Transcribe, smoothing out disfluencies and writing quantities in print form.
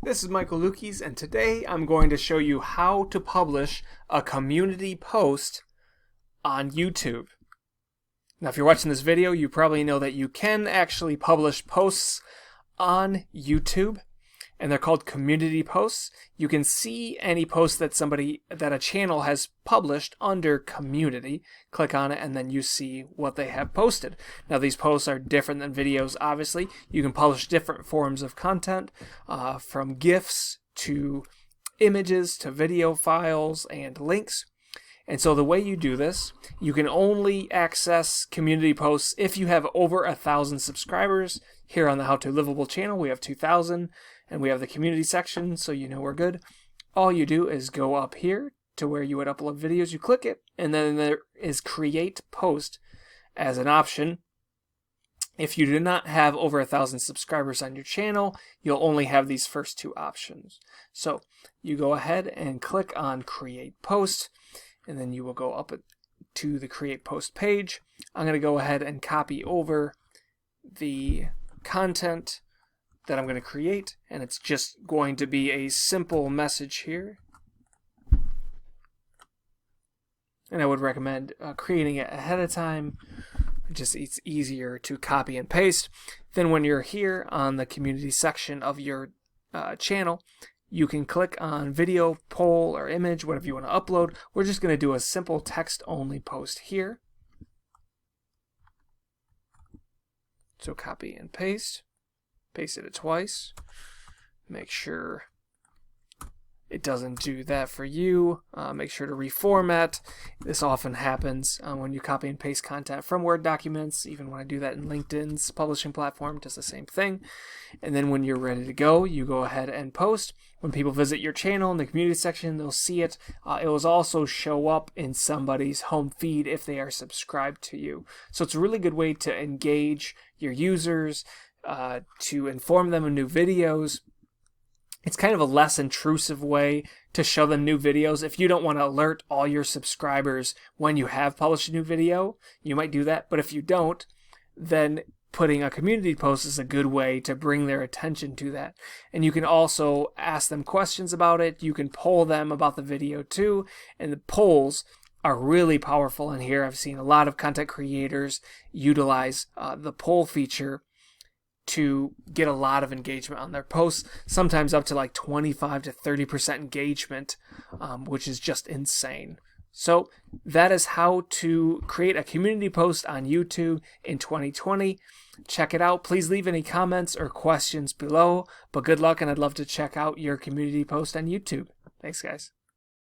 This is Michael Lukes, and today I'm going to show you how to publish a community post on YouTube. Now, if you're watching this video, you probably know that you can actually publish posts on YouTube, and they're called community posts. You can see any post that a channel has published under community. Click on it and then you see what they have posted. Now, these posts are different than videos, obviously. You can publish different forms of content, from GIFs to images to video files and links. And so the way you do this, you can only access community posts if you have over 1,000 subscribers. Here on the How to Livable channel, we have 2,000, and we have the community section, so you know we're good. All you do is go up here to where you would upload videos, you click it, and then there is Create Post as an option. If you do not have over 1,000 subscribers on your channel, you'll only have these first two options. So you go ahead and click on Create Post, and then you will go up to the Create Post page. I'm going to go ahead and copy over the content that I'm going to create, and it's just going to be a simple message here. And I would recommend creating it ahead of time. It's easier to copy and paste. Then when you're here on the community section of your channel, you can click on video, poll, or image, whatever you want to upload. We're just going to do a simple text-only post here. So copy and paste. Paste it twice. Make sure it doesn't do that for you. Make sure to reformat. This often happens when you copy and paste content from Word documents. Even when I do that in LinkedIn's publishing platform, it does the same thing. And then when you're ready to go, you go ahead and post. When people visit your channel in the community section, they'll see it. It will also show up in somebody's home feed if they are subscribed to you. So it's a really good way to engage your users, to inform them of new videos. It's kind of a less intrusive way to show them new videos. If you don't want to alert all your subscribers when you have published a new video, you might do that. But if you don't, then putting a community post is a good way to bring their attention to that. And you can also ask them questions about it. You can poll them about the video too. And the polls are really powerful in here. I've seen a lot of content creators utilize the poll feature to get a lot of engagement on their posts, sometimes up to like 25 to 30% engagement, which is just insane. So that is how to create a community post on YouTube in 2020. Check it out. Please leave any comments or questions below, but good luck, and I'd love to check out your community post on YouTube. Thanks, guys.